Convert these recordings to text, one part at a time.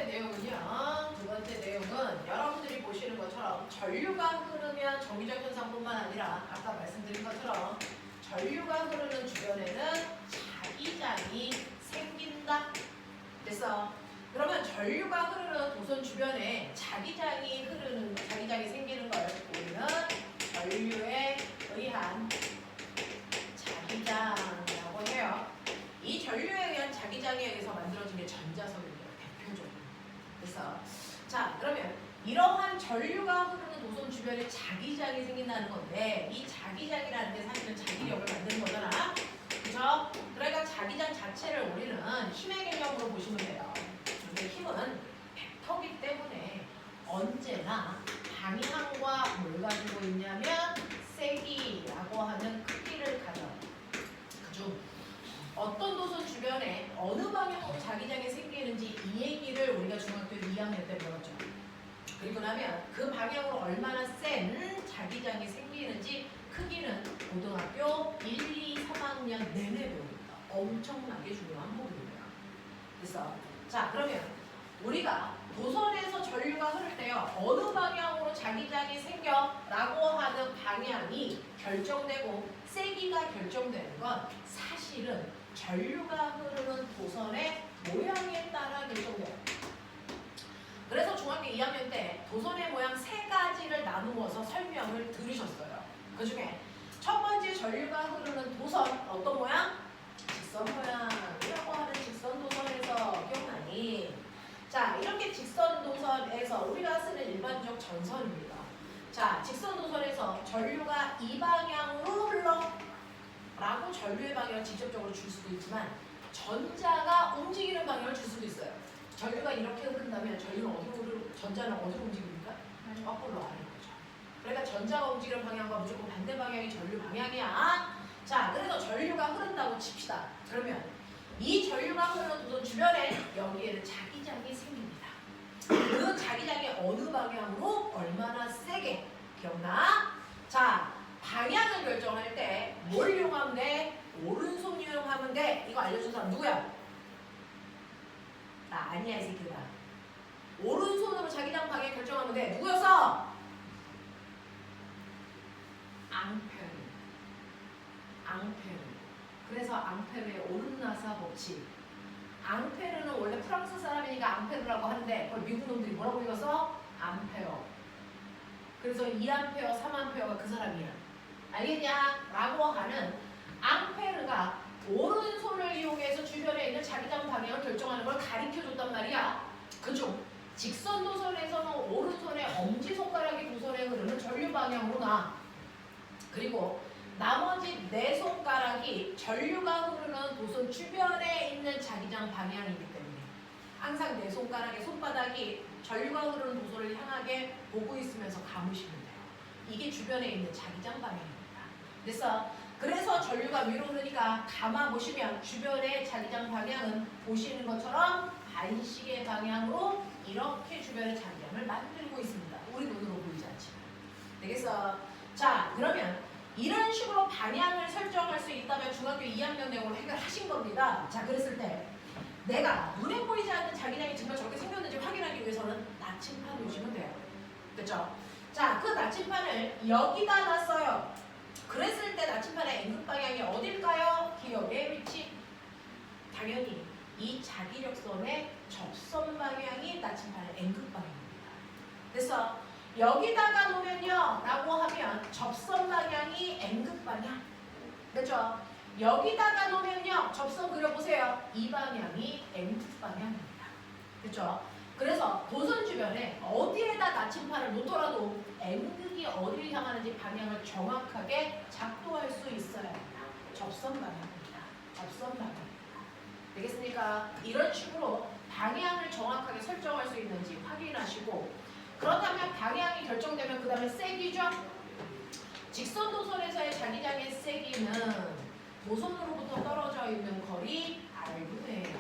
내용은요. 두 번째 내용은 여러분들이 보시는 것처럼 전류가 흐르면 정기적 현상뿐만 아니라 아까 말씀드린 것처럼 전류가 흐르는 주변에는 자기장이 생긴다. 됐어. 그러면 전류가 흐르는 도선 주변에 자기장이 생기는 걸 우리는 전류에 의한 자기장이라고 해요. 이 전류에 의한 자기장에 의해서 만들어진 게 전자석입니다. 대표적으로. 그래서 자, 그러면 이러한 전류가 흐르는 도선 주변에 자기장이 생긴다는 건데 이 자기장이라는 게 사실은 자기력을 만드는 거잖아. 그죠? 그러니까 자기장 자체를 우리는 힘의 개념으로 보시면 돼요. 근데 힘은 벡터기 때문에 언제나 방향과 뭘 가지고 있냐면 세기라고 하는 크기를 가져. 그죠? 어떤 도선 주변에 어느 방향으로 자기장이 생기는지 이 얘기를 우리가 중학교 2학년 때 배웠죠. 그리고 나면 그 방향으로 얼마나 센 자기장이 생기는지 크기는 고등학교 1, 2, 3학년 내내 배웁니다. 엄청나게 중요한 부분이에요. 그래서 자, 그러면 우리가 도선에서 전류가 흐를 때요. 어느 방향으로 자기장이 생겨라고 하는 방향이 결정되고 세기가 결정되는 건 사실은 전류가 흐르는 도선의 모양에 따라 결정돼요. 그래서 중학교 2학년 때 도선의 모양 세 가지를 나누어서 설명을 들으셨어요. 그 중에 첫 번째 전류가 흐르는 도선 어떤 모양? 직선 모양이라고 하는 직선 도선에서 기억나니? 자, 이렇게 직선 도선에서 우리가 쓰는 일반적 전선입니다. 자, 직선 도선에서 전류가 이 방향으로 흘러 라고 전류의 방향을 직접적으로 줄 수도 있지만 전자가 움직이는 방향을 줄 수도 있어요. 전류가 이렇게 흐른다면 전자는 어디로 움직입니까? 거꾸로 하는 거죠. 그러니까 전자가 움직이는 방향과 무조건 반대 방향이 전류 방향이야. 자, 그래서 전류가 흐른다고 칩시다. 그러면 이 전류가 흐르는 도선 주변에 여기에는 자기장이 생깁니다. 그 자기장이 어느 방향으로 얼마나 세게 기억나? 자, 방향을 결정할 때 뭘 이용하면 돼? 오른손 이용하면 돼. 이거 알려준 사람 누구야? 나 아니야 이 새끼들아. 오른손으로 자기장 방향 결정하면 돼. 누구였어? 앙페르. 그래서 앙페르의 오른나사 법칙. 앙페르는 원래 프랑스 사람이니까 앙페르라고 하는데 그걸 미국 놈들이 뭐라고 읽었어? 암페어. 그래서 2암페어, 3암페어가 그 사람이야. 알겠냐? 라고 하는 앙페르가 오른손을 이용해서 주변에 있는 자기장 방향을 결정하는 걸 가르쳐줬단 말이야. 그중 직선 도선에서는 오른손의 엄지손가락이 도선에 흐르는 전류 방향으로 가. 그리고 나머지 네 손가락이 전류가 흐르는 도선 주변에 있는 자기장 방향이기 때문에 항상 네 손가락의 손바닥이 전류가 흐르는 도선을 향하게 보고 있으면서 감으시면 돼요. 이게 주변에 있는 자기장 방향입니다. 그래서 전류가 위로 흐르니까 감아보시면 주변의 자기장 방향은 보시는 것처럼 반시계 방향으로 이렇게 주변의 자기장을 만들고 있습니다. 우리 눈으로 보이지 않지만. 되겠어? 자, 그러면 이런 식으로 방향을 설정할 수 있다면 중학교 2학년 내용으로 해결하신 겁니다. 자, 그랬을 때 내가 눈에 보이지 않는 자기장이 정말 저렇게 생겼는지 확인하기 위해서는 나침판 보시면 돼요. 그렇죠? 자, 그 나침판을 여기다 놨어요. 그랬을 때 나침판의 N극 방향이 어딜까요? 기억의 위치. 당연히 이 자기력선의 접선 방향이 나침판의 N극 방향입니다. 그래서 여기다가 놓으면요 라고 하면 접선 방향이 N극 방향. 그렇죠? 여기다가 놓으면요 접선 그려보세요. 이 방향이 N극 방향입니다. 그렇죠? 그래서 도선 주변에 어디에다 나침판을 놓더라도 N극이 어디를 향하는지 방향을 정확하게 작도할 수 있어야 합니다. 접선 방향입니다. 접선 방향입니다. 되겠습니까? 이런 식으로 방향을 정확하게 설정할 수 있는지 확인하시고 그렇다면 방향이 결정되면 그 다음에 세기죠? 직선 도선에서의 자기장의 세기는 도선으로부터 떨어져 있는 거리 R분의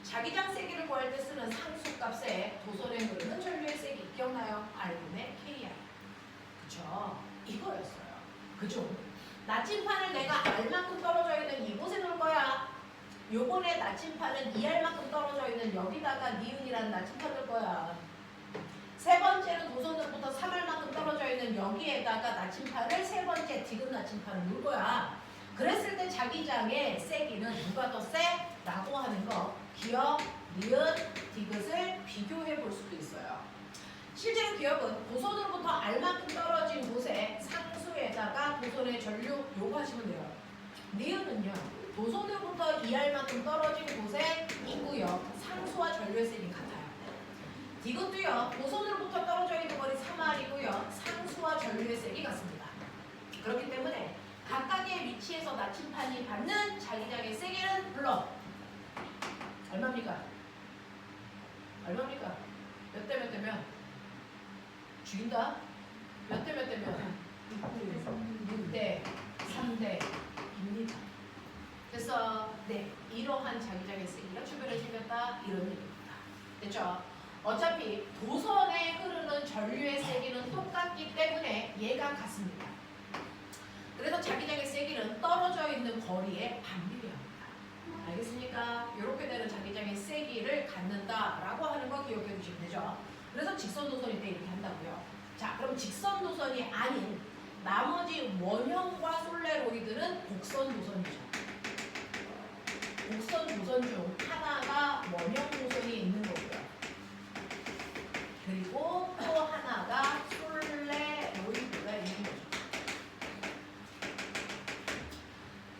자기장 세기를 구할 때 쓰는 상수값에 도선에 흐르는 전류의 세기 기억나요? R분의 KR. 그쵸? 이거였어요. 그죠? 나침판을 내가 R만큼 떨어져 있는 이곳에 놓을 거야. 요번에 나침판은 2R만큼 떨어져 있는 여기다가 니은이라는 나침판 넣을 거야. 세 번째는 도선으로부터 3R만큼 떨어져 있는 여기에다가 나침판을 세 번째 디귿 나침판을 넣을 거야. 그랬을 때 자기장의 세기는 누가 더 세? 라고 하는 거 기역, 니은, 디귿을 비교해 볼 수도 있어요. 실제로 기역은 도선으로부터 R만큼 떨어진 곳에 상수에다가 도선의 전류 요거 하시면 돼요. 니은은요. 도선으로부터 2R만큼 떨어진 곳에 있고요. 상수와 전류의 셈이 같아요. 디귿도요. 도선으로부터 떨어져 있는 거리 3R이고요. 상수와 전류의 셈이 같습니다. 그렇기 때문에 각각의 위치에서 나침판이 받는 자기장의 세기는 물론 얼마입니까? 얼마입니까? 몇 대 몇 대면? 죽인다? 몇 대 몇 대면? 6대 3대입니다. 그래서 네, 이러한 자기장의 세기가 주변에 생겼다 이런 얘기입니다. 됐죠? 어차피 도선에 흐르는 전류의 세기는 똑같기 때문에 얘가 같습니다. 그래서 자기장의 세기는 떨어져 있는 거리에 반비례합니다. 알겠습니까? 이렇게 되는 자기장의 세기를 갖는다라고 하는 거 기억해 두시면 되죠. 그래서 직선 도선일 때 이렇게 한다고요. 자, 그럼 직선 도선이 아닌 나머지 원형과 솔레로이드는 곡선 도선이죠. 곡선 도선 중 하나가 원형 도선이 있는 거고요. 그리고 또 하나가 솔레로이드가 있는 거죠.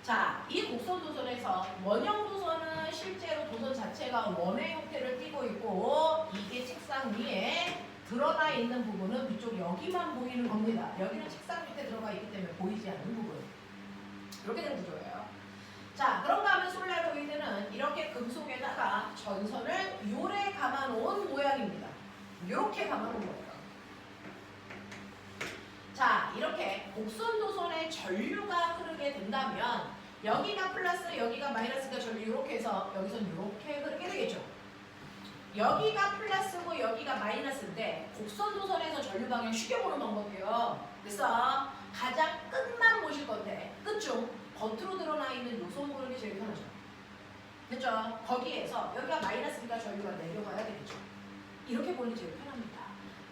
자, 이 곡선 도선에서 원형 도선은 실제로 도선 자체가 원의 형태를 띠고 있고 이게 책상 위에 드러나 있는 부분은 위쪽 여기만 보이는 겁니다. 여기는 책상 밑에 들어가 있기 때문에 보이지 않는 부분. 이렇게 된 구조예요. 자, 그런가 하면 솔레로이드는 이렇게 금속에다가 전선을 요래 감아놓은 모양입니다. 이렇게 감아놓은 거예요. 자, 이렇게 곡선 도선에 전류가 흐르게 된다면 여기가 플러스 여기가 마이너스가 전류 이렇게 해서 여기선 이렇게 흐르게 되겠죠. 여기가 플러스고 여기가 마이너스인데 곡선 도선에서 전류 방향 쉽게 보는 방법이에요. 그래서 가장 끝만 보실 건데 끝중 겉으로 드러나 있는 요선 보는 게 제일 편하죠. 됐죠? 거기에서 여기가 마이너스니까 전류가 내려가야 되겠죠. 이렇게 보는 게 제일 편합니다.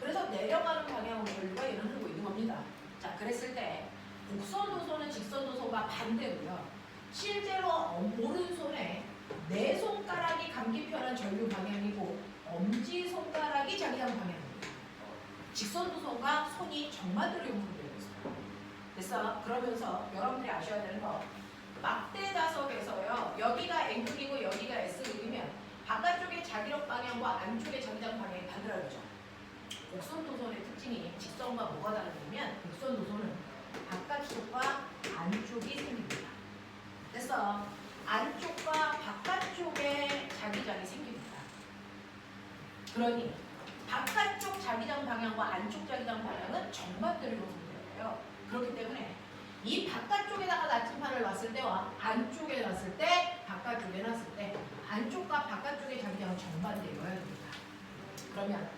그래서 내려가는 방향으로 전류가 얘는 흐르고 있는 겁니다. 자, 그랬을 때 곡선 도선은 직선 도선과 반대고요. 실제로 오른손에 네 손가락이 감기 편한 전류 방향이고 엄지 손가락이 자기장 방향입니다. 직선 도선과 손이 정반대로 연결되어 있어요. 그래서 그러면서 여러분들이 아셔야 되는 거 막대 자석에서요. 여기가 N극이고 여기가 S극이면 바깥쪽의 자기력 방향과 안쪽의 자기장 방향이 반대라죠. 곡선 도선의 특징이 직선과 뭐가 다르냐면 곡선 도선은 바깥쪽과 안쪽이 생깁니다. 그래서 안쪽과 바깥쪽에 자기장이 생깁니다. 그러니 바깥쪽 자기장 방향과 안쪽 자기장 방향은 정반대로 형성되어요. 그렇기 때문에 이 바깥쪽에다가 나침판을 놨을 때와 안쪽에 놨을 때, 바깥쪽에 놨을 때 안쪽과 바깥쪽의 자기장은 정반대여야 됩니다. 그러면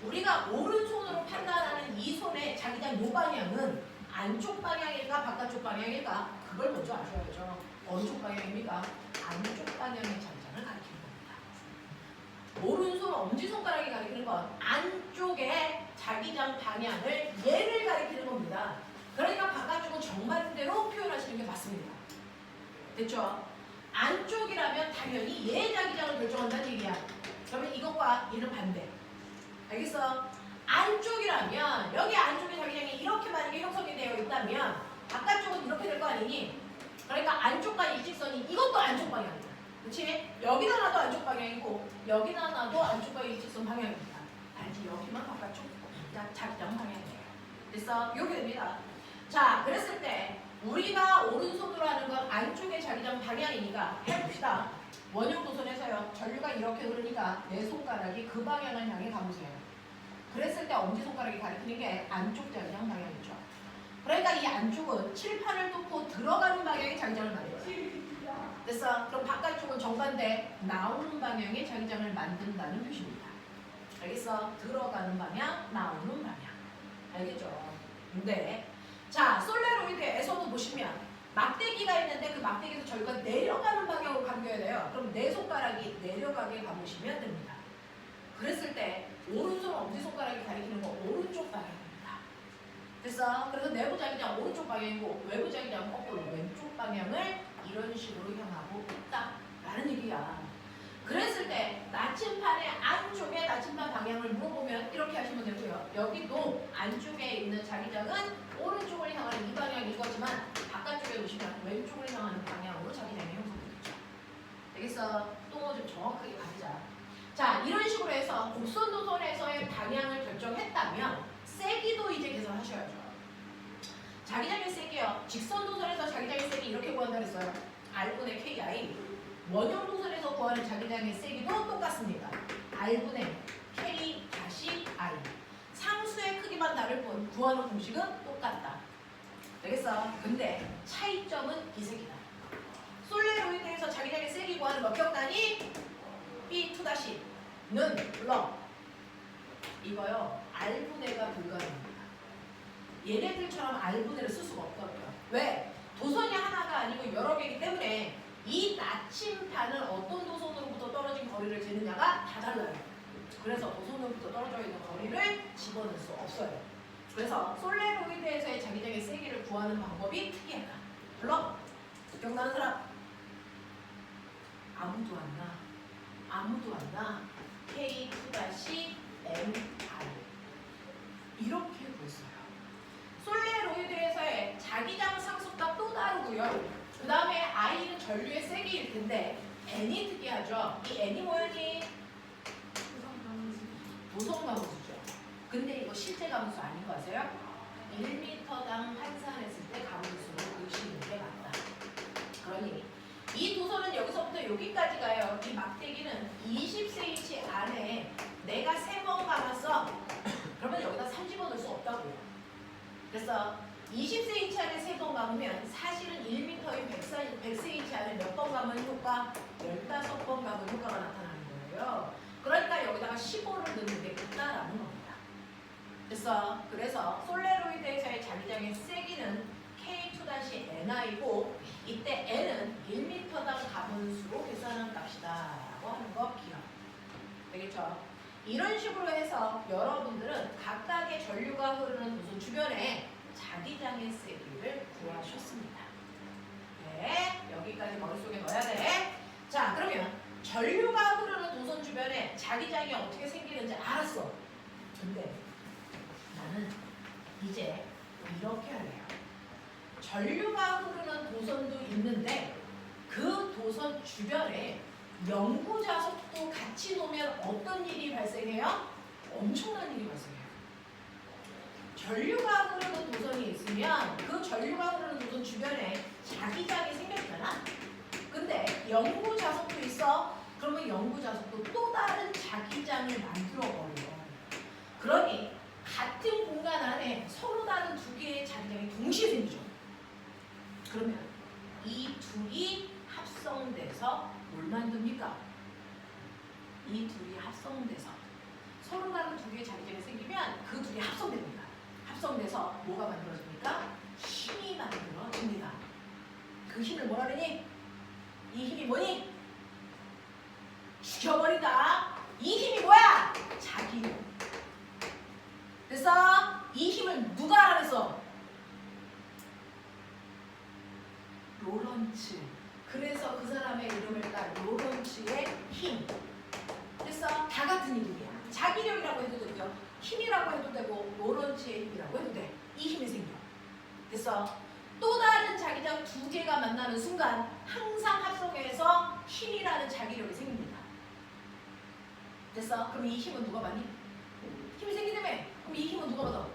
우리가 오른손으로 판단하는 이 손의 자기장 요 방향은 안쪽 방향일까 바깥쪽 방향일까 그걸 먼저 아셔야죠. 어느 쪽 방향입니까? 안쪽 방향의 자기장을 가리키는 겁니다. 오른손 엄지손가락이 가리키는 건 안쪽의 자기장 방향을 얘를 가리키는 겁니다. 그러니까 바깥쪽은 정반대로 표현하시는 게 맞습니다. 됐죠? 안쪽이라면 당연히 얘 자기장을 결정한다는 얘기야. 그러면 이것과 얘는 반대. 알겠어? 안쪽이라면 여기 안쪽의 자기장이 이렇게 만약에 형성이 되어 있다면 바깥쪽은 이렇게 될 거 아니니? 그러니까 안쪽과 일직선이 이것도 안쪽 방향이야. 그렇지? 여기다 놔도 안쪽 방향이고 여기다 놔도 안쪽과 일직선 방향입니다. 단지 여기만 바깥쪽 자기장 방향이에요. 그래서 이렇게 됩니다. 자, 그랬을 때 우리가 오른손으로 하는 건 안쪽의 자기장 방향이니까 해봅시다. 원형 도선에서요. 전류가 이렇게 흐르니까 내 손가락이 그 방향을 향해 가보세요. 그랬을 때 엄지손가락이 가리키는 게 안쪽 자기장 방향이죠. 그러니까 이 안쪽은 칠판을 뚫고 들어가는 방향의 자기장을 만들어요. 됐어? 그럼 바깥쪽은 정반대 나오는 방향의 자기장을 만든다는 표시입니다. 알겠어? 들어가는 방향, 나오는 방향. 알겠죠? 네. 자, 솔레로이드에서도 보시면 막대기가 있는데 그 막대기에서 저희가 내려가는 방향으로 감겨야 돼요. 있어요. 그럼 내 손가락이 내려가게 가보시면 됩니다. 그랬을 때 오른손 엄지손가락이 가리키는 거 오른쪽 방향입니다. 됐어? 그래서 내부 자기장 오른쪽 방향이고 외부 자기장 거꾸로 왼쪽 방향을 이런 식으로 향하고 있다라는 얘기야. 그랬을 때 나침판의 안쪽에 나침판 방향을 물어보면 이렇게 하시면 되고요. 여기도 안쪽에 있는 자기장은 오른쪽을 향하는 이 방향인 거지만 바깥쪽에 보시면 왼쪽을 향하는 방향으로 자기장이 형성되겠죠. 되겠어? 또 좀 정확하게 가자. 자, 이런 식으로 해서 곡선도선에서의 방향을 결정했다면 세기도 이제 계산하셔야죠. 자기장의 세기요. 직선도선에서 자기장의 세기 이렇게 구한다 그랬어요. R분의 KI. 원형도선에서 구하는 자기장의 세기도 똑같습니다. R분의 K 다시 I. 상수의 크기만 다를 뿐 구하는 공식은 똑같다. 되겠어? 근데 차이점은 이 색이다. 솔레로이드에서 자기장의 세기 구하는 몇 격단위? B2-는 물론 이거요. R분해가 불가능합니다. 얘네들처럼 R분해를 쓸 수가 없더라고요. 왜? 도선이 하나가 아니고 여러 개이기 때문에 이 나침판은 어떤 도선으로부터 떨어진 거리를 재느냐가 다 달라요. 그래서 도선으로부터 떨어져 있는 거리를 집어넣을 수 없어요. 그래서 솔레로이드에서의 자기장의 세기를 구하는 방법이 특이하다. 물론 기억나는 사람? 아무도 안 나. 아무도 안 나. K2-MR 이렇게 구했어요. 솔레로이드에서의 자기장 상수값 또 다르고요. 그 다음에 I는 전류의 세기일 텐데 N이 특이하죠. 이 N이 뭐였니? 도선 가무수죠. 근데 이거 실제 가무수 아닌 거 아세요? 1m당 환산했을 때 가무수로 의심하는 게 맞다. 그러니 이 도선은 여기서부터 여기까지 가요. 이 막대기는 20cm 안에 내가 3번 감았어. 그러면 여기다 3집어 넣을 수 없다고요. 그래서 20cm 안에 3번 감으면 사실은 1m인 100cm 안에 몇 번 감은 효과? 15번 감은 효과가 나타나는 거예요. 그러니까 여기다가 15를 넣는 게 있다라는 겁니다. 그래서 솔레로이드에서의 자기장의 세기는 K2-NI고 이때 N은 1m당 가분수로 계산한 값이다 라고 하는 거 기억. 되겠죠? 이런 식으로 해서 여러분들은 각각의 전류가 흐르는 도선 주변에 자기장의 세기를 구하셨습니다. 네, 여기까지 머릿속에 넣어야 돼. 자, 그러면 전류가 흐르는 도선 주변에 자기장이 어떻게 생기는지 알았어. 근데 나는 이제 이렇게 할래요. 전류가 흐르는 도선도 있는데 그 도선 주변에 영구자석도 같이 놓으면 어떤 일이 발생해요? 엄청난 일이 발생해요. 전류가 흐르는 도선이 있으면 그 전류가 흐르는 도선 주변에 자기장이 생겼잖아. 근데 영구자석도 있어. 그러면 영구자석도 또 다른 자기장을 만들어버려요. 그러니 같은 공간 안에 서로 다른 두 개의 자기장이 동시에 생기죠. 그러면 이 둘이 합성돼서 뭘 만듭니까? 이 둘이 합성돼서 서로 다른 두 개의 자기장이 생기면 그 둘이 합성됩니다. 합성돼서 뭐가 만들어집니까? 힘이 만들어집니다. 그 힘을 뭐라 그러니? 이 힘이 뭐니? 죽여버린다. 이 힘이 뭐야? 자기 힘. 됐어? 이 힘을 누가 알아냈어? 로런츠. 그래서 그 사람의 이름을 딴 로런츠의 힘. 됐어? 다 같은 이름이야. 자기력이라고 해도 되고요. 힘이라고 해도 되고 로런츠의 힘이라고 해도 돼. 이 힘이 생겨. 됐어? 또 다른 자기장 두 개가 만나는 순간 항상 합성해서 힘이라는 자기력이 생깁니다. 됐어? 그럼 이 힘은 누가 받니? 힘이 생기다며. 그럼 이 힘은 누가 받아?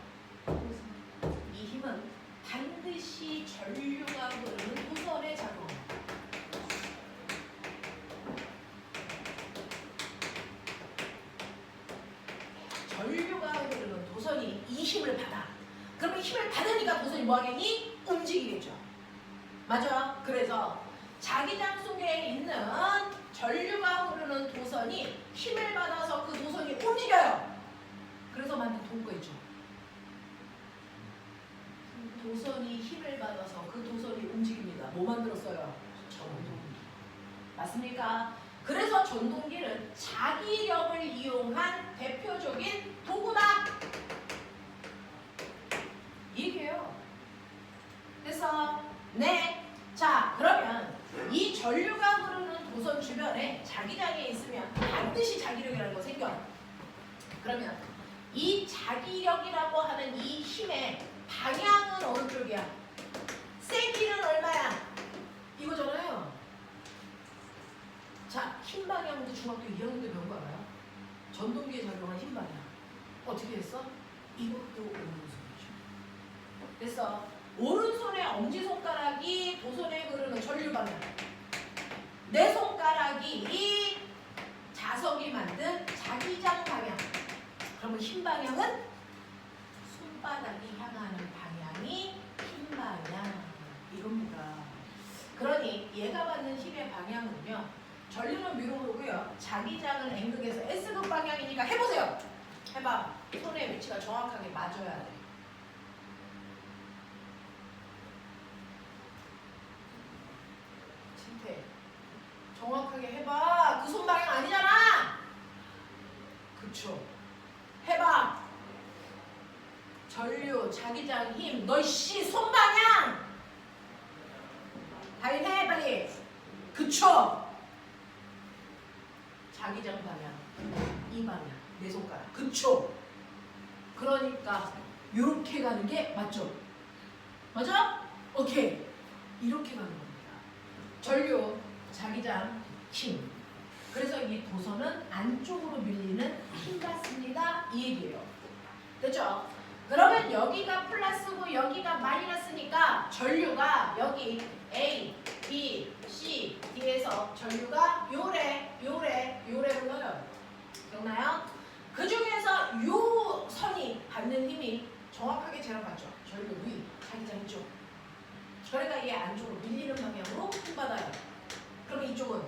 이 힘은 반드시 전류가 흐르는 도선에 작용합니다. 전류가 흐르는 도선이 이 힘을 받아. 그러면 힘을 받으니까 도선이 뭐 하겠니? 움직이겠죠. 맞아. 그래서 자기장 속에 있는 전류가 흐르는 도선이 힘을 받아서 그 도선이 움직여요. 그래서 만든 동거 있죠. 도선이 힘을 받아서 그 도선이 움직입니다. 뭐 만들었어요? 전동기. 맞습니까? 그래서 전동기는 자기력을 이용한 대표적인 도구다. 이게요. 그래서 네. 자, 그러면 이 전류가 흐르는 도선 주변에 자기장이 있으면 반드시 자기력이라는 거 생겨. 그러면 이 자기력이라고 하는 이 힘의 방향은 어느 쪽이야? 세기는 얼마야? 이거잖아요. 자, 힘 방향도 중학교 2학년 때 배운 거 알아요? 전동기에 작용한 힘 방향. 어떻게 했어? 이것도 오른손이죠. 그래서 오른손의 엄지손가락이 도선에 흐르는 전류 방향. 내 손가락이 이 자석이 만든 자기장 방향. 그러면 힘 방향은 손바닥이 향하는 방향이 힘 방향. 이겁니다. 그러니 얘가 받는 힘의 방향은요. 전류는 위로 오고요. 자기장은 N극에서 S극 방향이니까 해보세요. 해봐. 손의 위치가 정확하게 맞아야 돼. 진태. 정확하게 해봐. 그 손 방향 아니잖아. 그쵸. 해봐. 전류, 자기장, 힘. 너 씨 손 방향. 다 해 빨리. 그쵸. 자기장 방향. 이 방향. 내 손가락. 그쵸. 그러니까 이렇게 가는 게 맞죠? 맞아? 오케이. 이렇게 가는 겁니다. 전류, 자기장, 힘. 그래서 이 도선은 안쪽으로 밀리는 힘 같습니다. 이 얘기예요. 됐죠? 그러면 여기가 플러스고 여기가 마이너스니까 전류가 여기 A, B, C, D에서 전류가 요래 흘러요. 기억나요? 그 중에서 요 선이 받는 힘이 정확하게 제가 받죠. 전류 위, 자기장 쪽. 그러니까 얘 안쪽으로 밀리는 방향으로 힘 받아요. 그러면 이쪽은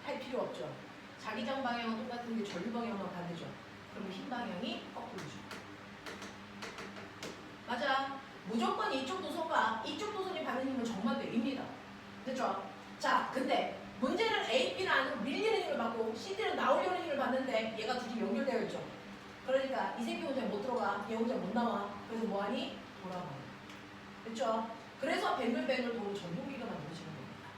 할 필요 없죠. 자기장 방향은 똑같은데 전류 방향만 반대죠. 그러면 힘 방향이 거꾸로죠. 맞아. 무조건 이쪽 도선과 이쪽 도선이 받는 힘은 정반대입니다. 됐죠? 자, 근데 문제는 A, B는 안으로 밀리는 힘을 받고 C, D는 나오려는 힘을 받는데 얘가 둘이 연결되어 있죠. 그러니까 이 새끼 혼자 못 들어가, 얘 혼자 못 나와. 그래서 뭐하니? 돌아가요. 됐죠? 그래서 뱅글뱅글 도는 전동기가 만들어지는 겁니다.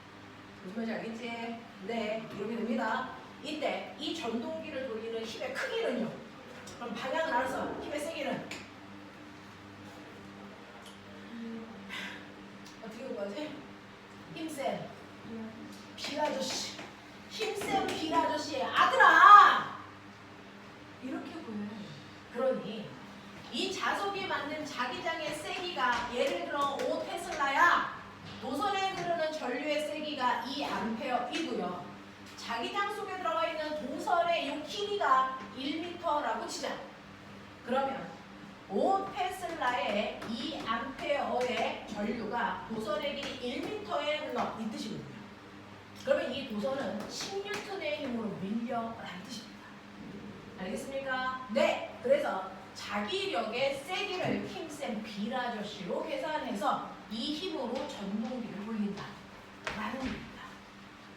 무슨 말인지 알겠지? 네, 이렇게 됩니다. 이때 이 전동기를 돌리는 힘의 크기는요. 그럼 방향을 알아서 힘의 세기는 어떻게 구하지? 힘센 빌아저씨. 힘센 빌아저씨의 아들아! 이렇게 구해. 그러니 이 자석이 만든 자기장의 세기가 예를 들어 5테슬라야. 도선에 흐르는 전류의 세기가 2A 이고요. 자기장 속에 들어가 있는 도선의 이 길이가 1m라고 치자. 그러면 5테슬라의 2A의 전류가 도선의 길이 1m에 흘러 이 뜻이거든요. 그러면 이 도선은 10N의 힘으로 밀려라는 뜻입니다. 알겠습니까? 네. 그래서 자기력의 세기를 힘센 빌아저씨로 계산해서 이 힘으로 전동기를 돌린다 라는 겁니다.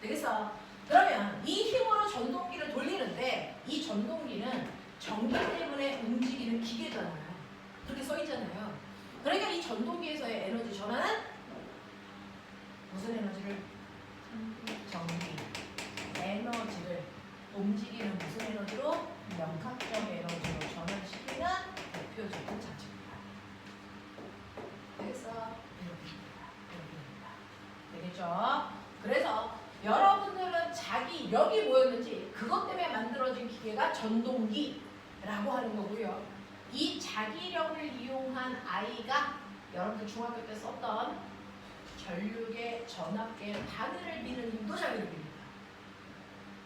되겠어? 그러면 이 힘으로 전동기를 돌리는데 이 전동기는 전기 때문에 움직이는 기계잖아요. 그렇게 써있잖아요. 그러니까 이 전동기에서의 에너지 전환은 무슨 에너지를? 전기 에너지를 움직이는 무슨 에너지로? 역학적 에너지로 전환시키는 대표적인 장치입니다. 그래서 이렇게입니다. 되겠죠? 그래서 여러분들은 자기력이 뭐였는지 그것 때문에 만들어진 기계가 전동기라고 하는 거고요. 이 자기력을 이용한 아이가 여러분들 중학교 때 썼던 전류계, 전압계, 바늘을 미는 힘도 자기력입니다.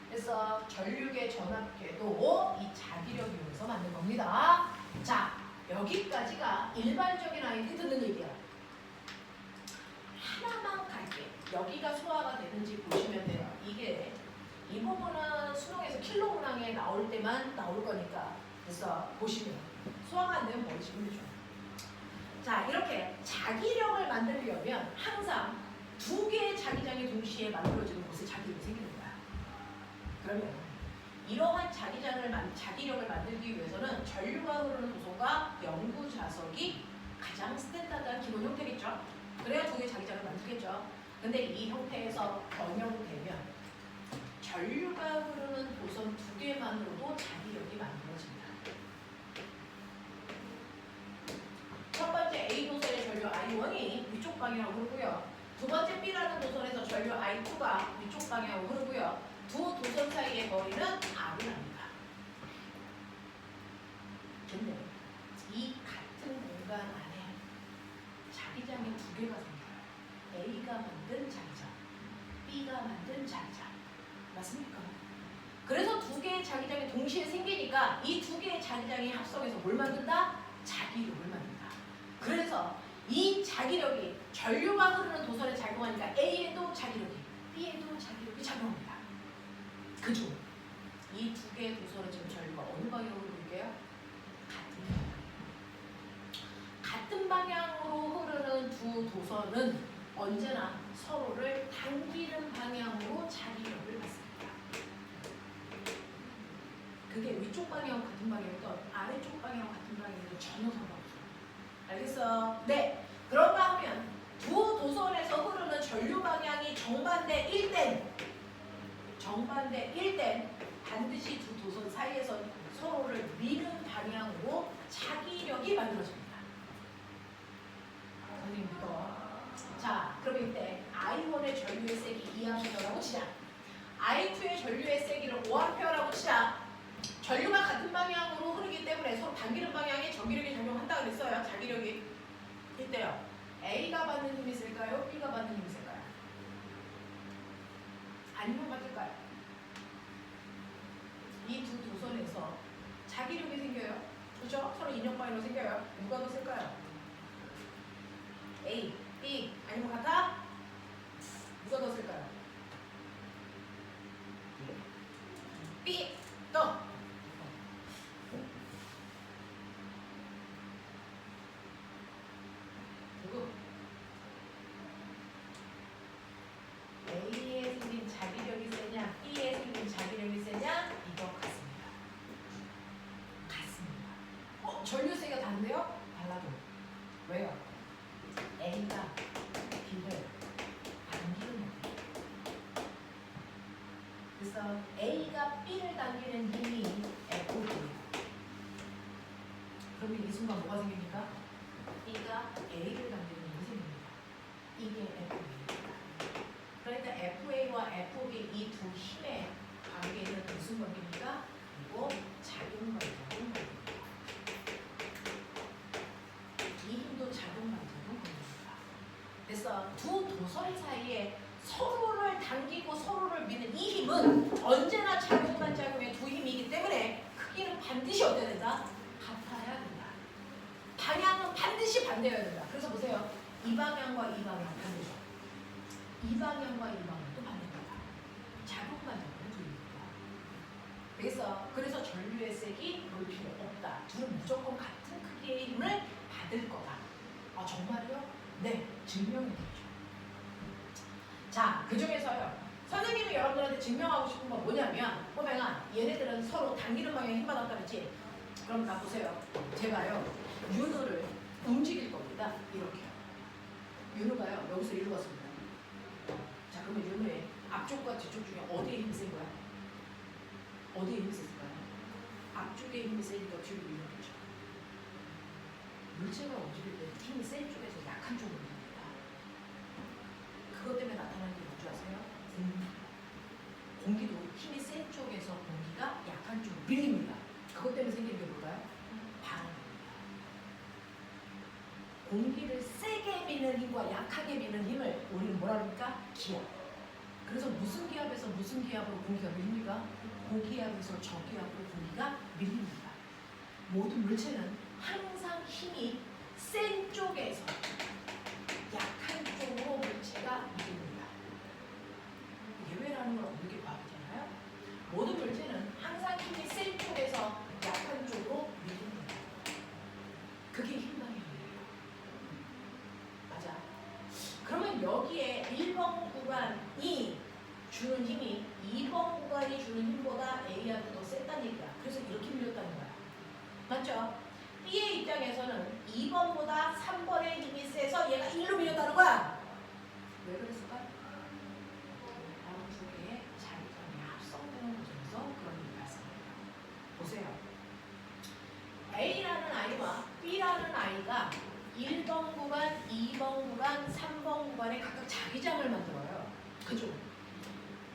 그래서 전류계, 전압계도 이 자기력 이용해서 만든 겁니다. 자, 여기까지가 일반적인 아이들이 듣는 얘기야. 하나만 갈게. 여기가 소화가 되는지 보시면 돼요. 이게 이 부분은 수능에서 킬로 문항에 나올 때만 나올 거니까 그래서 보시면 소화가 안 되면 버리시면 되죠. 자, 이렇게 자기력을 만들려면 항상 두 개의 자기장이 동시에 만들어지는 곳에 자기력이 생기는 거야. 그러면 이러한 자기력을 만들기 위해서는 전류가 흐르는 도선과 영구 자석이 가장 스탠다드한 기본 형태겠죠. 그래야 두 개의 자기장을 만들겠죠. 근데 이 형태에서 변형되면 전류가 흐르는 도선 두 개만으로도 자기력이 만들어집니다. 첫 번째 A 도선의 전류 I1이 위쪽 방향으로 흐르고요. 두 번째 B라는 도선에서 전류 I2가 위쪽 방향으로 흐르고요. 두 도선 사이의 거리는 R이 납니다. 근데 이 같은 공간 안에 자기장이 두 개가 생겨요. A가 만든 자기장, B가 만든 자기장. 맞습니까? 그래서 두 개의 자기장이 동시에 생기니까 이 두 개의 자기장이 합성해서 뭘 만든다? 자기력을 만든다. 그래서 이 자기력이 전류가 흐르는 도선에 작용하니까 A에도 자기력이, B에도 자기력이 작용합니다. 그죠? 이 두 개의 도선은 지금 전류가 어느 방향으로 흐를게요? 같은 방향으로 흐르는 두 도선은 언제나 서로를 당기는 방향으로 자기력을 받습니다. 그게 위쪽 방향 같은 방향이든 아래쪽 방향 같은 방향이든 전혀 상관없어요. 알겠어? 네. 그런가 하면 두 도선에서 흐르는 전류 방향이 정반대일 땐 반드시 두 도선 사이에서 서로를 미는 방향으로 자기력이 만들어집니다. 선생님 믿어. 자, 그럼 이때 I1의 전류의 세기 2A라고 치자. I2의 전류의 세기를 5A라고 치자. 전류가 같은 방향으로 흐르기 때문에 서로 당기는 방향에 전기력이 작용한다고 그랬어요. 자기력이. 이때요. A가 받는 힘이 있을까요? B가 받는 힘이 있을까요? 아니면 맞을까요? 이 두 도선에서 자기력이 생겨요. 그렇죠? 서로 인역방향으로 생겨요. 누가 더 쓸까요? A, B, 아니면 같아? 누가 더 쓸까요? B, 더. 누구? A에 생긴 자기력이 세냐, B에 생긴 자기력이 세냐? 이거 같습니다. 같습니다. 전류세가 다른데요? 달라도. 왜요? A가 B를 당기는 거예요. 그래서 A가 B를 당기는 힘이 F입니다. 그러면 이 순간 뭐가 생깁니까? B가 A를 당기는 힘이 생깁니다. 이게 F입니다. 그러니까 FA와 FB 이 두 힘의 관계는 무슨 관계입니까? 그리고 작용관계라고 합니다. 이 힘도 작용관계라고 합니다. 그래서 두 도선 사이에 서로를 당기고 서로를 미는 이 힘은 언제나 작용반작용의 두 힘이기 때문에 크기는 반드시 어때야 된다? 같아야 된다. 방향은 반드시 반대여야 된다. 그래서 보세요. 이 방향과 이 방향 반대죠. 이 방향과 이 방향도 반대입니다. 작용반작용의 두 힘입니다. 그래서 전류의 색이 볼 필요 없다. 둘은 무조건 같은 크기의 힘을 받을 거다. 아 정말요? 네, 증명이 되죠. 자, 그 중에서요. 선생님이 여러분들한테 증명하고 싶은 건 뭐냐면, 꼬맹아, 얘네들은 서로 당기는 방향에 힘 받았다 그랬지? 그럼 나 보세요. 제가요, 윤우를 움직일 겁니다. 이렇게요. 윤우가요, 여기서 이리로 왔습니다. 자, 그러면 윤우의 앞쪽과 뒤쪽 중에 어디에 힘이 센 거야? 어디에 힘이 셌을까요? 앞쪽에 힘이 세니까 뒤로 밀어주죠. 물체가 움직일 때 힘이 센 쪽에서 약한 쪽으로 밀립니다. 그것 때문에 나타나는 게 뭔지 아세요? 공기도 힘이 센 쪽에서 공기가 약한 쪽으로 밀립니다. 그것 때문에 생기는 게 뭘까요? 반응입니다. 공기를 세게 미는 힘과 약하게 미는 힘을 우리는 뭐라 합니까? 기압. 그래서 무슨 기압에서 무슨 기압으로 공기가 밀립니까? 고기압에서 저기압으로 공기가 밀립니다. 모든 물체는 항상 힘이 센 쪽에서 약한 쪽으로 물체가 밀립니다. 예외라는 건 없는 게 과학이잖아요. 모든 물체는 항상 힘이 센 쪽에서 약한 쪽으로 밀립니다. 그게 힘방향이에요. 맞아. 그러면 여기에 1번 구간이 주는 힘이 2번 구간이 주는 힘보다 A한테 더 셌다는 얘기야. 그래서 이렇게 밀렸다는 거야. 맞죠? B의 입장에서는 2번보다 3번의 힘이 세서 얘가 1로 밀렸다는 거야. 왜 그랬을까? 다음 두 개의 자기장이 합성되는 과정에서 그런 일이 발생합니다. 보세요. A라는 아이와 B라는 아이가 1번 구간, 2번 구간, 3번 구간에 각각 자기장을 만들어요. 그죠?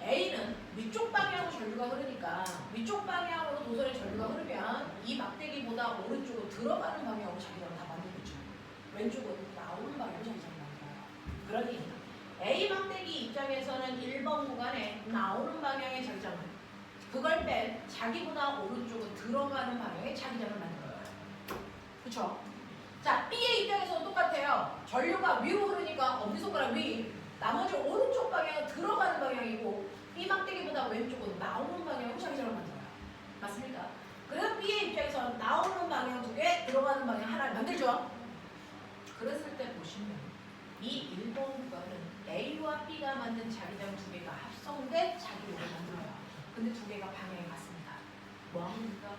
A는 위쪽 방향으로 전류가 흐르니까 위쪽 방향으로 도선의 전류가 흐르면 이 막대기보다 오른쪽으로 들어가는 방향으로 자기장을 다 만들겠죠. 왼쪽으로 나오는 방향으로 자기장을 만들어요. 그러니 A 막대기 입장에서는 1번 구간에 나오는 방향의 자기장을 그걸 뺀 자기보다 오른쪽으로 들어가는 방향의 자기장을 만들어요. 그쵸? 자, B의 입장에서는 똑같아요. 전류가 위로 흐르니까 엄지손가락 위, 나머지 오른쪽 방향은 들어가는 방향이고 B 막대기보다 왼쪽으로 나오는 방향으로 자기장을 만들어요. 맞습니까? 그래서 B의 입장에서는 나오는 방향 두 개, 들어가는 방향 하나를 만들죠. 그랬을 때 보시면 이 1번 구간은 A와 B가 만든 자기장 두 개가 합성된 자기장을 만들어요. 근데 두 개가 방향이 같습니다. 뭐 합니까?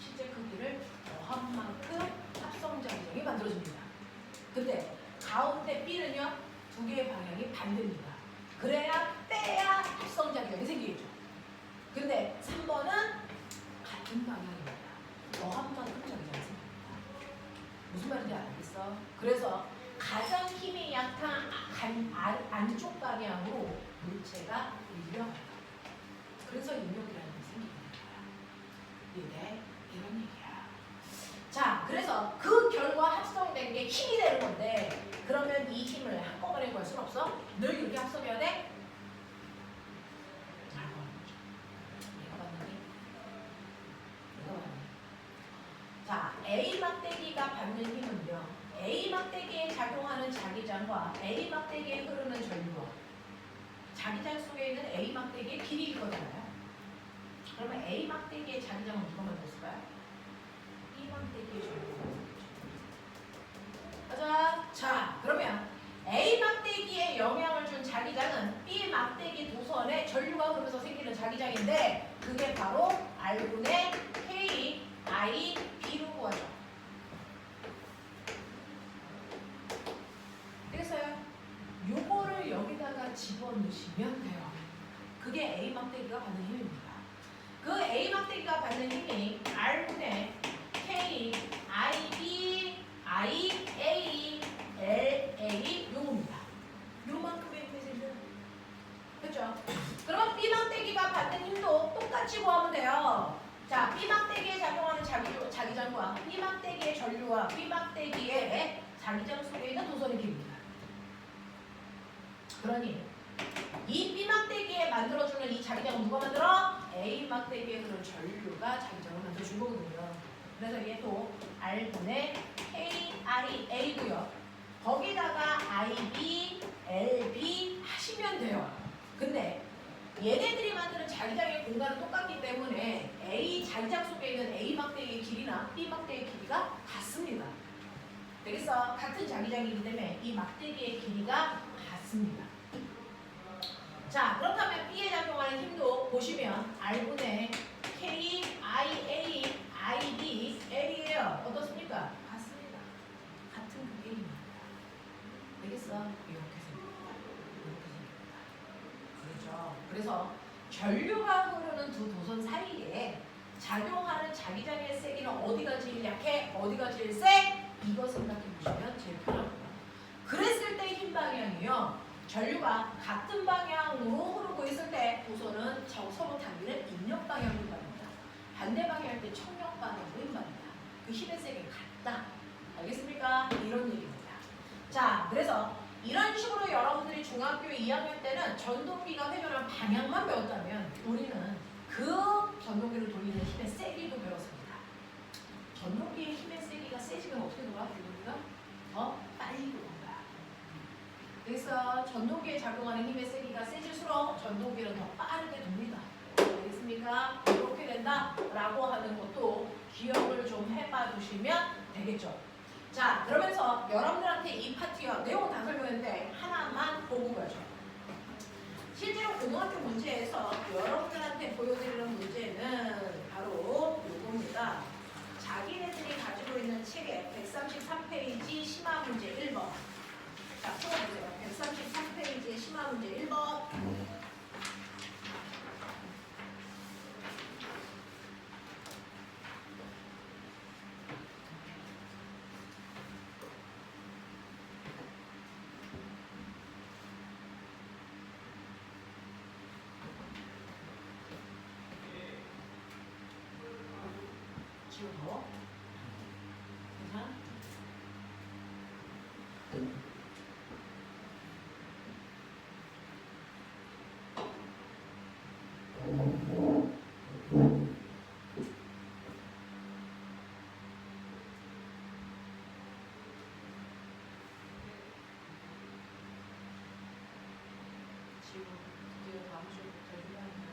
실제 크기를 더한 만큼 합성 자기장이 만들어집니다. 근데 가운데 B는요, 두 개의 방향이 반대입니다. 그래야 빼야 합성 자기장이 생기겠죠. 근데 3번은 같은 방향입니다. 더한 만큼 자기장이 생깁니다. 무슨 말인지 알겠어? 그래서 가장 힘이 약한 안쪽 방향으로 물체가 밀려간다. 그래서 인력이라는 게 생기는 거야. 이게 이런 얘기야. 자, 그래서 그 결과 합성된 게 힘이 되는 건데 그러면 이 힘을 한꺼번에 구할 수는 없어? 늘 이렇게 합성해야 돼? 잘 구하는 거죠. 얘가 받는 힘? 얘가 받는 힘. 자, A 막대기가 받는 힘은요. A 막대기에 작용하는 자기장과 A 막대기에 흐르는 전류와 자기장 속에 있는 A 막대기의 길이거든요. 그러면 A 막대기의 자기장은 누가 만들었을까요? B 막대기의 전류가 만들었죠. 가자. 자, 그러면 A 막대기에 영향을 준 자기장은 B 막대기 도선에 전류가 흐르면서 생기는 자기장인데 그게 바로 R분의 K, I, B로 구하죠. 되겠어요? 요거를 여기다가 집어넣으시면 돼요. 그게 A 막대기가 받는 힘입니다. 그 A 막대기가 받는 힘이 R분의 K, I, B, I, A, L, A 요겁니다. 요만큼의 힘이 생겨요. 그렇죠? 그러면 B 막대기가 받는 힘도 똑같이 구하면 돼요. 자, B 막대기에 작용하는 자기장과 B 막대기의 전류와 B 막대기의 자기장 속에 있는 도선의 길입니다. 그러니 이 B 막대기에 만들어주는 이 자기장은 누가 만들어? A 막대기에 그런 전류가 자기장을 만들어준 거거든요. 그래서 얘도 R분의 K, I, A고요. 거기다가 I, B, L, B 하시면 돼요. 근데 얘네들이 만드는 자기장의 공간은 똑같기 때문에 A 자기장 속에 있는 A 막대기의 길이나 B 막대기의 길이가 같습니다. 되겠어? 같은 자기장이기 때문에 이 막대기의 길이가 같습니다. 자, 그렇다면 B에 작용하는 힘도 보시면 R분의 K, I, A, I, B, L이에요. 어떻습니까? 같습니다. 같은 그게입니다. 되겠어? 이렇게 생깁니다. 이렇게 생깁니다. 그렇죠? 그래서 전류가 흐르는 두 도선 사이에 작용하는 자기장의 세기는 어디가 제일 약해? 어디가 제일 세? 이거 생각해 보시면 제일 편합니다. 그랬을 때 힘 방향이요. 전류가 같은 방향으로 흐르고 있을 때 도선은 서로 당기는 인력 방향으로 임합니다. 반대 방향일 때 청력 방향으로 임합니다. 그 힘의 세계가 같다. 알겠습니까? 이런 얘기입니다. 자, 그래서 이런 식으로 여러분들이 중학교 2학년 때는 전동기가 회전하는 방향만 배웠다면 우리는 그 전동기를 돌리는 힘의 세기도 배웠습니다. 전동기의 힘의 세기가 세지면 어떻게 돌아? 전동기가 더 빨리 돌아. 그래서 전동기에 작용하는 힘의 세기가 세질수록 전동기는 더 빠르게 돕니다. 알겠습니까? 이렇게 된다라고 하는 것도 기억을 좀 해봐 주시면 되겠죠. 자, 그러면서 여러분들한테 이 파트요. 내용은 다 설명했는데 하나만 보고 가죠. 실제로 고등학교 문제에서 여러분들한테 있는 책의 133페이지 심화 문제 1번. 자, 풀어보세요. 133페이지의 심화 문제 1번. 지우고. 괜찮아? 지우 드디어 다음 주부터 휴가이네.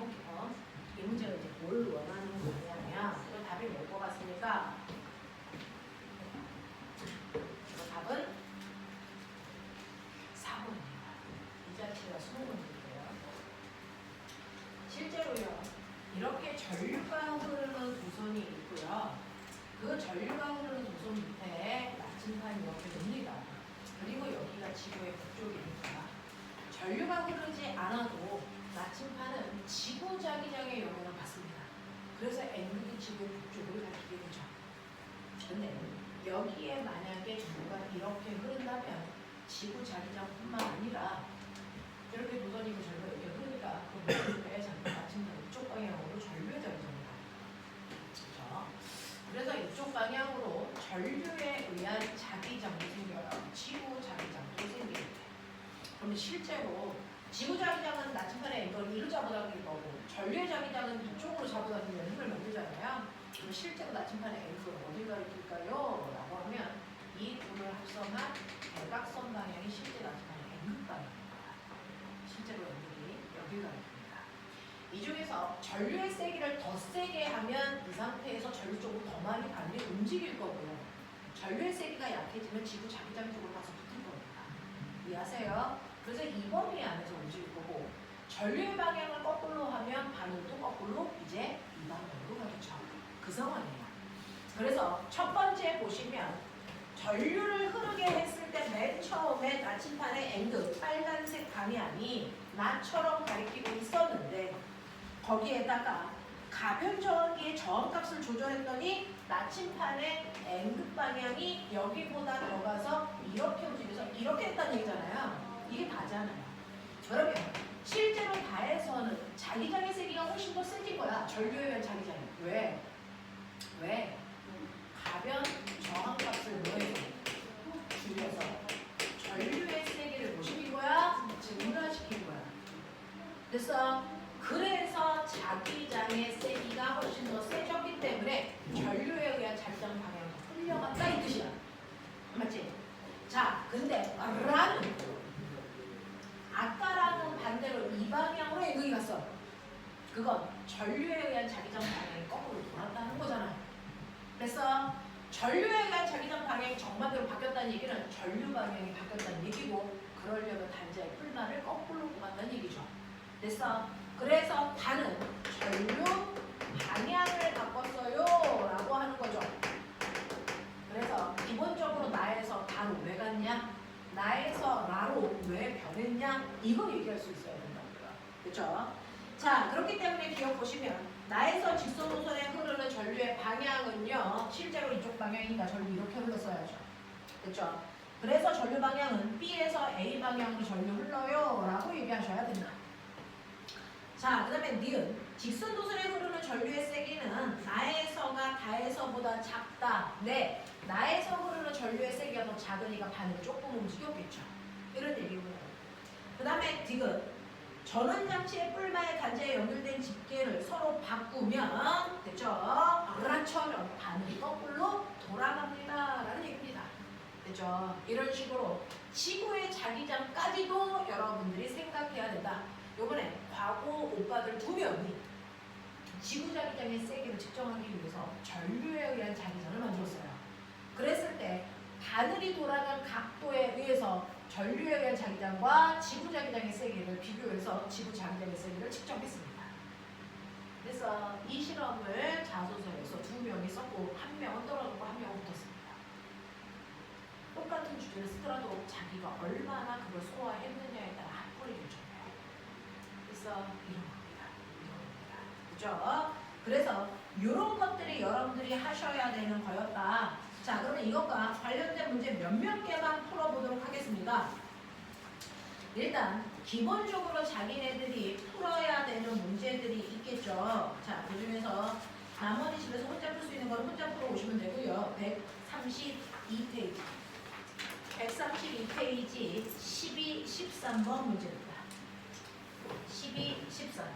해볼게요. 이 문제가 이제 뭘 원하는 거냐면, 이거 답이 못 뽑았으니까, 이거 답은 4번입니다. 이 자체가 20문제예요. 실제로요, 이렇게 전류가 흐르는 도선이 있고요. 그 전류가 흐르는 도선 밑에 나침판이 이렇게 놉니다. 그리고 여기가 지구의 북쪽이니까 전류가 흐르지 않아도 나침판은 지구 자기장의 영향을 받습니다. 그래서 N극이 지구의 북쪽으로 가리게 되죠. 근데 여기에 만약에 전류가 이렇게 흐른다면 지구 자기장뿐만 아니라 이렇게 도선이고 전류가 이렇게 흐르니까 그 모습에 나침판 이쪽 방향으로 전류의 자기장이 가요. 그렇죠? 그래서 이쪽 방향으로 전류에 의한 자기장도 생겨요. 지구 자기장도 생깁니다. 그러면 실제로 지구 자기장은 나침판의 앵글을 이로 잡아당길 거고 전류의 자기장은 이쪽으로 잡아당기면 힘을 만들잖아요. 그럼 실제로 나침판의 앵글을 어디 가리킬까요? 라고 하면 이 둘을 합성한 대각선 방향이 실제 나침판의 앵글 방향입니다. 실제로 앵글이 여기 가리킵니다. 이 중에서 전류의 세기를 더 세게 하면 이 상태에서 전류 쪽으로 더 많이 반대 움직일 거고요. 전류의 세기가 약해지면 지구 자기장 쪽으로 가서 붙을 겁니다. 이해하세요? 그래서 이 범위 안에서 움직일 거고 전류의 방향을 거꾸로 하면 바늘도 거꾸로 이제 이 방향으로 가겠죠. 그 상황이에요. 그래서 첫 번째 보시면 전류를 흐르게 했을 때 맨 처음에 나침판의 N극 빨간색 방향이 나처럼 가리키고 있었는데 거기에다가 가변 저항기의 저항값을 조절했더니 나침판의 N극 방향이 여기보다 더 가서 이렇게 움직여서 이렇게 했다는 얘기잖아요. 이게 다잖아요. 그러면 실제로 다에서는 자기장의 세기가 훨씬 더 세진 거야. 전류에 의한 자기장이. 왜? 왜? 가변 저항값을 뭐해서 줄여서 전류의 세기를 뭐 시킨 거야? 증가시킨 거야. 됐어? 그래서 자기장의 세기가 훨씬 더 세졌기 때문에 전류에 의한 자기장 방향이 흘려갔다 이 뜻이야. 맞지? 자, 근데 라는 아까랑은 반대로 이 방향으로 N극이 갔어. 그건 전류에 의한 자기장 방향이 거꾸로 돌았다는 거잖아. 그래서 전류에 의한 자기장 방향이 정반대로 바뀌었다는 얘기는 전류 방향이 바뀌었다는 얘기고 그러려면 단자의 풀만을 거꾸로 뽑았다는 얘기죠. 됐어? 그래서 단은 전류 방향을 바꿨어요 라고 하는 거죠. 그래서 기본적으로 나에서 다로 왜 갔냐? 나에서 라로 왜 변했냐? 이거 얘기할 수 있어야 된다. 그렇죠? 자, 그렇기 때문에 기억 보시면 나에서 직선 노선에 흐르는 전류의 방향은요. 실제로 이쪽 방향이니까 전류 이렇게 흘렀어야죠. 그렇죠? 그래서 전류 방향은 B에서 A 방향으로 전류 흘러요 라고 얘기하셔야 된다. 자, 그 다음에 니은 직선 노선에 흐르는 전류의 세기는 나에서가 다에서보다 작다. 네, 나에서 흐르는 전류의 세기가 더 작으니까 반응이 조금 움직였겠죠. 이런 얘기고요. 그 다음에 디귿 전원장치의 뿔마의 단자에 연결된 집게를 서로 바꾸면 됐죠? 아까처럼 반응이 거꾸로 돌아갑니다 라는 얘기입니다. 됐죠? 이런 식으로 지구의 자기장까지도 여러분들이 생각해야 된다. 요번에 과거 오빠들 2명이 지구 자기장의 세기를 측정하기 위해서 전류에 의한 자기장을 만들었어요. 그랬을 때 바늘이 돌아간 각도에 의해서 전류에 의한 자기장과 지구 자기장의 세기를 비교해서 지구 자기장의 세기를 측정했습니다. 그래서 이 실험을 자소서에서 2명이 썼고 1명은 떨어졌고 1명은 붙었습니다. 똑같은 주제를 쓰더라도 자기가 얼마나 그걸 소화했느냐에 따라 합분이 결정해요. 그래서 이런 겁니다. 그죠? 그래서 이런 것들이 여러분들이 하셔야 되는 거였다. 자, 그러면 이것과 관련된 문제 몇몇 개만 풀어보도록 하겠습니다. 일단 기본적으로 자기네들이 풀어야 되는 문제들이 있겠죠. 자, 그 중에서 나머지 집에서 혼자 풀 수 있는 건 혼자 풀어오시면 되고요. 132페이지 132페이지 12, 13번 문제입니다. 12, 13 자,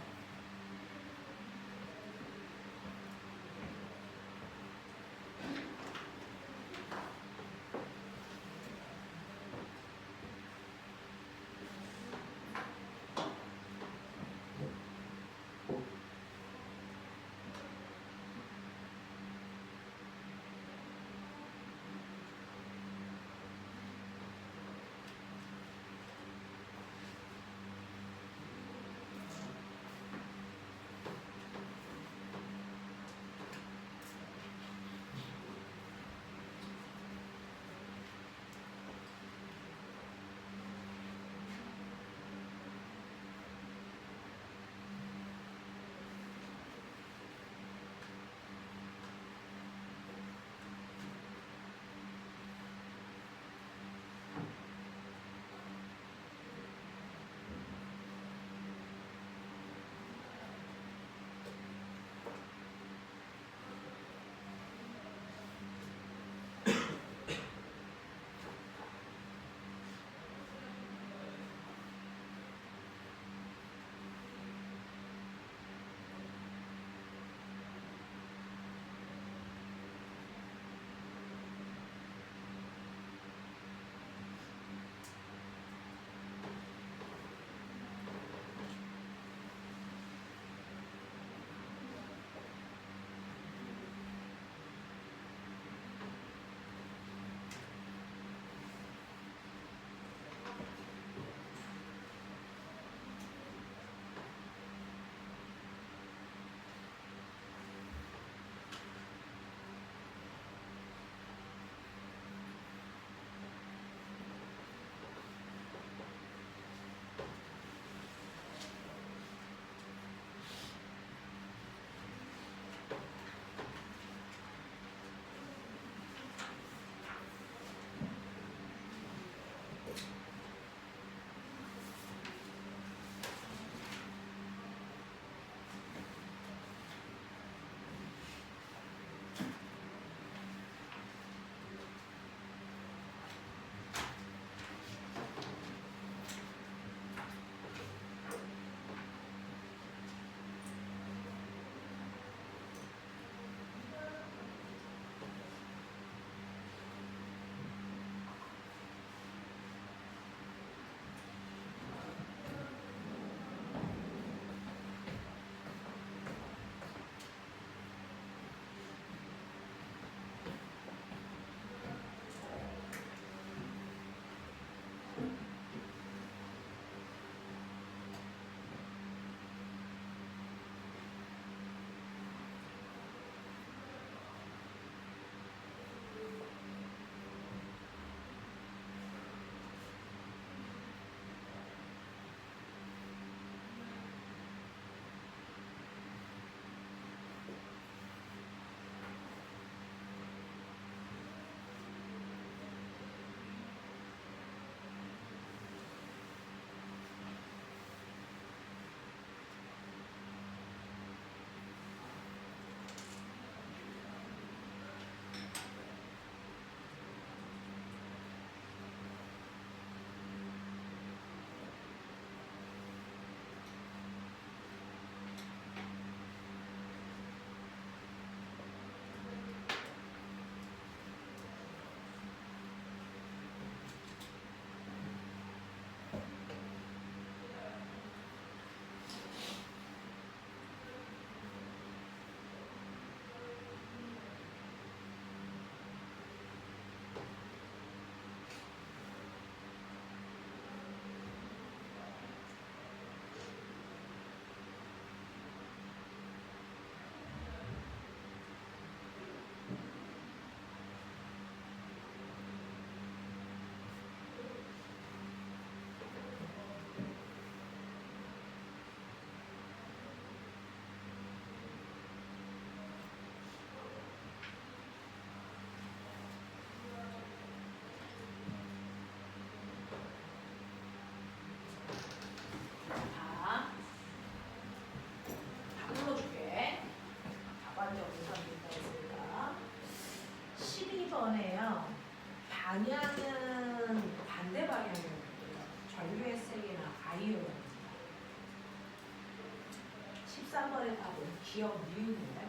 13번의 답은 기억 니은이에요.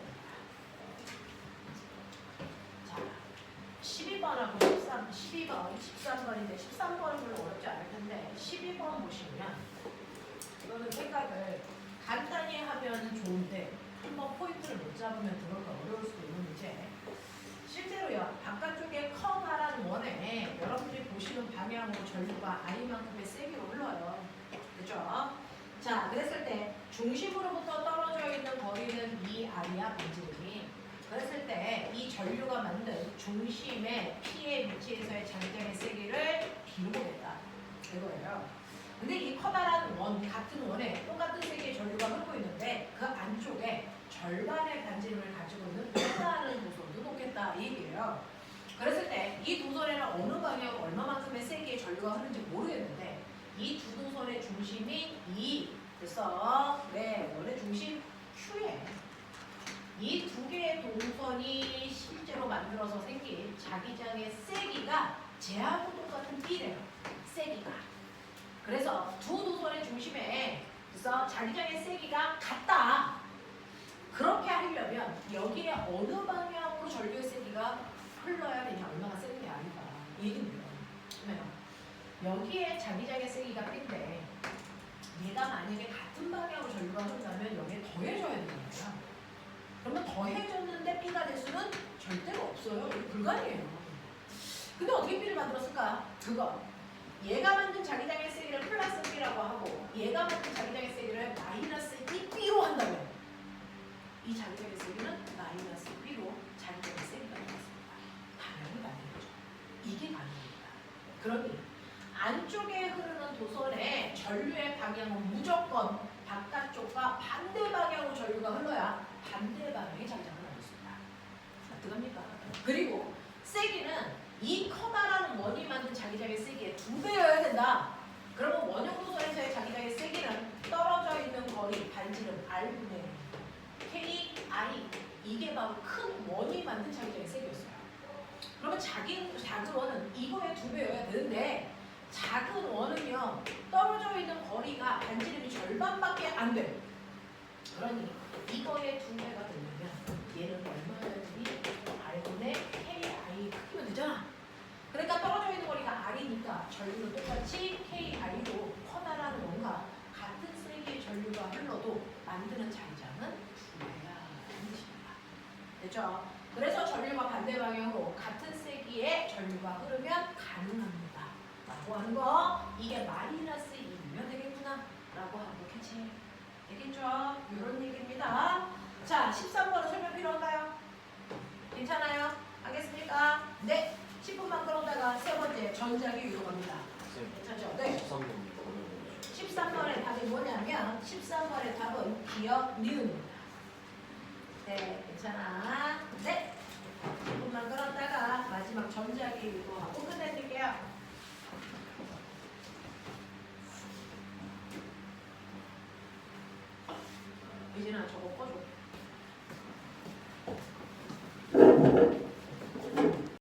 자, 12번하고 13번인데 13번은 별로 어렵지 않을 텐데 12번 보시면 이거는 생각을 간단히 하면 좋은데 한번 포인트를 못 잡으면 들어가 어려울 수도 있는 문제. 실제로요, 바깥쪽에 커다란 원에 여러분들이 보시는 방향으로 전류가 I만큼의 세기로 흘러요. 그죠? 자, 그랬을 때 중심으로부터 떨어져 있는 거리는 2R이야, 반지름이. 그랬을 때 이 전류가 만든 중심의 P의 위치에서의 장장의 세기를 B로 보겠다. 이거예요. 근데 이 커다란 원, 같은 원에 똑같은 세기의 전류가 흐르고 있는데 그 안쪽에 절반의 반지름을 가지고 있는 하나는 도선도 놓겠다 이 얘기예요. 그랬을 때 이 도선에는 어느 방향으로 얼마만큼의 세기의 전류가 흐르는지 모르겠는데 이 두 도선의 중심이 E. 그래서 원래 중심 Q에 이 두 개의 동선이 실제로 만들어서 생긴 자기장의 세기가 쟤하고 똑같은 B래요. 세기가. 그래서 두 도선의 중심에 그래서 자기장의 세기가 같다. 그렇게 하려면 여기에 어느 방향으로 전류의 세기가 흘러야 되냐, 얼마나 세는 게 아니다. 이 얘기입니다. 여기에 자기장의 세기가 B인데 얘가 만약에 같은 방향으로 전류가 흐른다면 여기에 더해져야 되잖아요. 그러면 더해졌는데 B가 될 수는 절대로 없어요. 이게 불가능해요. 근데 어떻게 B를 만들었을까? 그거. 얘가 만든 자기장의 세기를 플러스 B라고 하고 얘가 만든 자기장의 세기를 마이너스 2B로 한다면 이 자기장의 세기는 마이너스 B로 자기장의 세기가 되었습니다. 당연히 가능하죠. 이게 가능합니다. 그러니 안쪽에 흐르는 도선의 전류의 방향은 무조건 바깥쪽과 반대 방향으로 전류가 흘러야 반대 방향의 자기장을 만들었습니다. 어떡합니까? 그리고 세기는 이 커다란 원이 만든 자기장의 세기의 2배여야 된다. 그러면 원형 도선에서의 자기장의 세기는 떨어져 있는 거리 반지름 R분의 K, I 이게 바로 큰 원이 만든 자기장의 세기였어요. 그러면 작은 원은 이거의 2배여야 되는데 작은 원은요 떨어져 있는 거리가 반지름이 절반밖에 안 돼. 그러니 이거의 2배가 되려면 얘는 얼마든지 R분의 KI 크기면 되잖아. 그러니까 떨어져 있는 거리가 R이니까 전류는 똑같이 KI로 커다란 원과 같은 세기의 전류가 흘러도 만드는 자기장은 2배야 하는 것입니다. 됐죠? 그래서 전류가 반대 방향으로 같은 세기의 전류가 흐르면 가능합니다. 라고 하는 거 이게 마이너스 2면 되겠구나 라고 하고 캐치 되겠죠? 이런 얘기입니다. 자, 13번은 설명 필요한가요? 괜찮아요? 하겠습니까? 네. 10분만 끌어다가 세 번째 전자기 위로 갑니다. 괜찮죠? 네. 13번의 답이 뭐냐면 13번의 답은 기억 니은입니다. 네, 괜찮아. 네. 10분만 끌었다가 마지막 전자기 위로 하고 끝내드릴게요. 이진아 저거 꺼줘.